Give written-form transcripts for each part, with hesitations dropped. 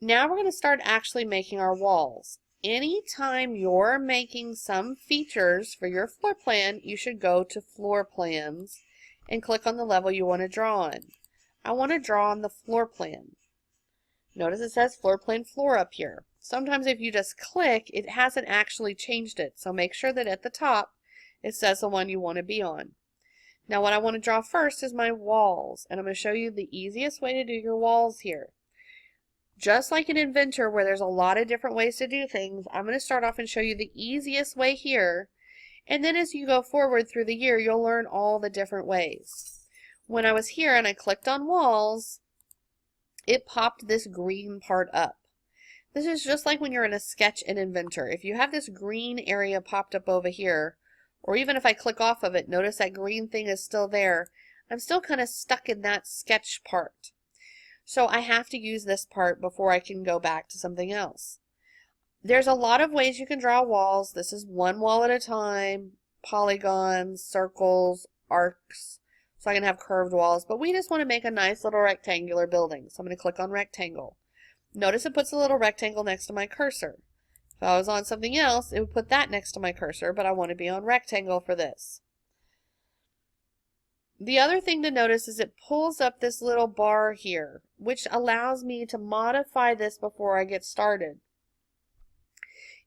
Now we're going to start actually making our walls. Anytime you're making some features for your floor plan, you should go to floor plans and click on the level you want to draw on. I want to draw on the floor plan. Notice it says floor plan floor up here. Sometimes if you just click, it hasn't actually changed it. So make sure that at the top it says the one you want to be on. Now what I want to draw first is my walls, and I'm going to show you the easiest way to do your walls here. Just like in Inventor where there's a lot of different ways to do things, I'm going to start off and show you the easiest way here, and then as you go forward through the year you'll learn all the different ways. When I was here and I clicked on walls, it popped this green part up. This is just like when you're in a sketch in Inventor. If you have this green area popped up over here, or even if I click off of it, notice that green thing is still there. I'm still kind of stuck in that sketch part. So I have to use this part before I can go back to something else. There's a lot of ways you can draw walls. This is one wall at a time, polygons, circles, arcs, so I can have curved walls. But we just want to make a nice little rectangular building. So I'm going to click on rectangle. Notice it puts a little rectangle next to my cursor. If I was on something else, it would put that next to my cursor, but I want to be on rectangle for this. The other thing to notice is it pulls up this little bar here, which allows me to modify this before I get started.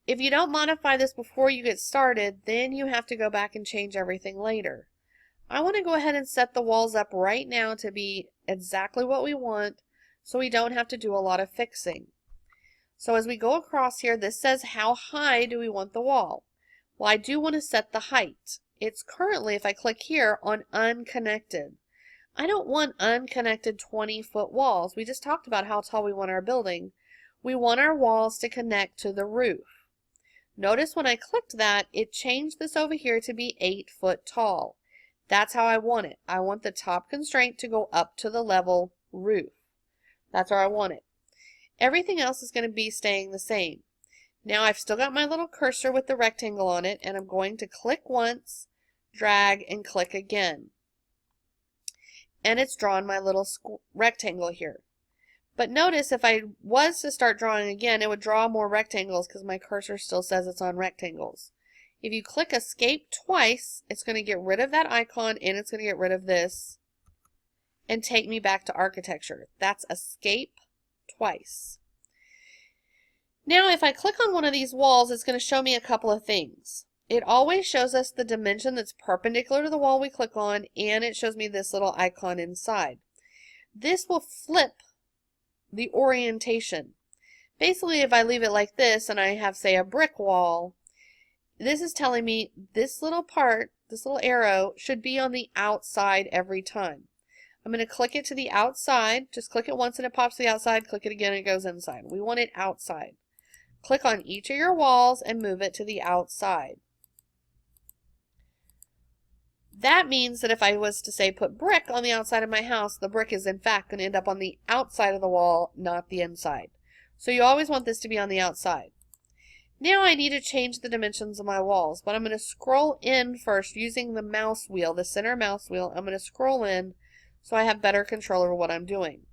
If you don't modify this before you get started, then you have to go back and change everything later. I want to go ahead and set the walls up right now to be exactly what we want, so we don't have to do a lot of fixing. So as we go across here, this says how high do we want the wall? Well, I do want to set the height. It's currently, if I click here, on unconnected. I don't want unconnected 20-foot walls. We just talked about how tall we want our building. We want our walls to connect to the roof. Notice when I clicked that, it changed this over here to be 8 foot tall. That's how I want it. I want the top constraint to go up to the level roof. That's where I want it. Everything else is going to be staying the same. Now I've still got my little cursor with the rectangle on it, and I'm going to click once, drag, and click again. And it's drawn my little rectangle here. But notice if I was to start drawing again, it would draw more rectangles because my cursor still says it's on rectangles. If you click escape twice, it's going to get rid of that icon and it's going to get rid of this and take me back to architecture. That's escape twice. Now if I click on one of these walls, it's going to show me a couple of things. It always shows us the dimension that's perpendicular to the wall we click on, and it shows me this little icon inside. This will flip the orientation. Basically, if I leave it like this and I have, say, a brick wall, this is telling me this little part, this little arrow, should be on the outside every time. I'm going to click it to the outside. Just click it once and it pops to the outside. Click it again and it goes inside. We want it outside. Click on each of your walls and move it to the outside. That means that if I was to say put brick on the outside of my house, the brick is in fact going to end up on the outside of the wall, not the inside. So you always want this to be on the outside. Now I need to change the dimensions of my walls, but I'm going to scroll in first using the mouse wheel, the center mouse wheel. I'm going to scroll in so I have better control over what I'm doing.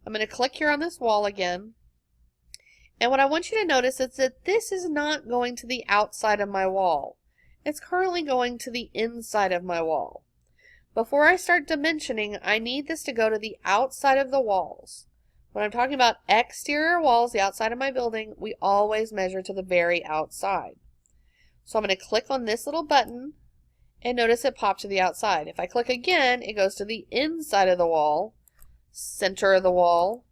I'm going to click here on this wall again. And what I want you to notice is that this is not going to the outside of my wall. It's currently going to the inside of my wall. Before I start dimensioning, I need this to go to the outside of the walls. When I'm talking about exterior walls, the outside of my building, we always measure to the very outside. So I'm going to click on this little button and notice it popped to the outside. If I click again, it goes to the inside of the wall, center of the wall,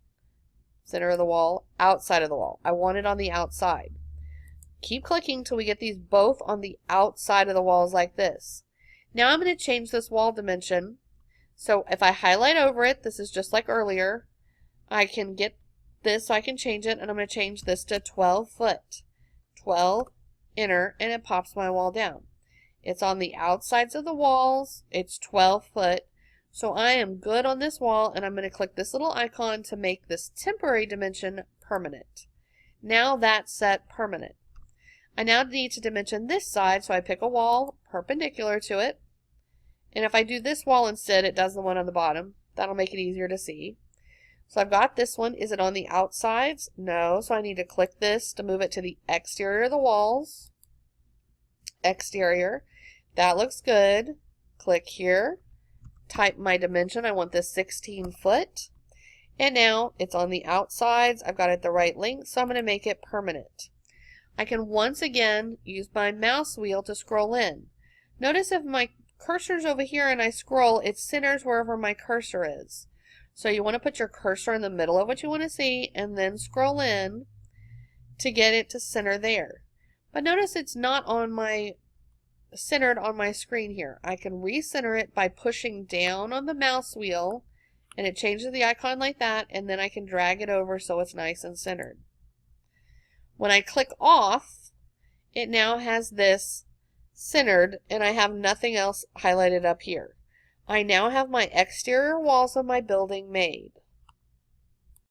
center of the wall, outside of the wall. I want it on the outside. Keep clicking till we get these both on the outside of the walls like this. Now I'm going to change this wall dimension. So if I highlight over it, this is just like earlier. I can get this so I can change it, and I'm going to change this to 12 foot. 12, enter, and it pops my wall down. It's on the outsides of the walls. It's 12 foot. So I am good on this wall, and I'm going to click this little icon to make this temporary dimension permanent. Now that's set permanent. I now need to dimension this side, so I pick a wall perpendicular to it. And if I do this wall instead, it does the one on the bottom. That'll make it easier to see. So I've got this one. Is it on the outsides? No. So I need to click this to move it to the exterior of the walls. Exterior. That looks good. Click here. Type my dimension. I want this 16 foot. And now it's on the outsides. I've got it the right length, so I'm going to make it permanent. I can once again use my mouse wheel to scroll in. Notice if my cursor's over here and I scroll, it centers wherever my cursor is. So you want to put your cursor in the middle of what you want to see and then scroll in to get it to center there. But notice it's not on my centered on my screen here. I can recenter it by pushing down on the mouse wheel and it changes the icon like that, and then I can drag it over so it's nice and centered. When I click off, it now has this centered and I have nothing else highlighted up here. I now have my exterior walls of my building made.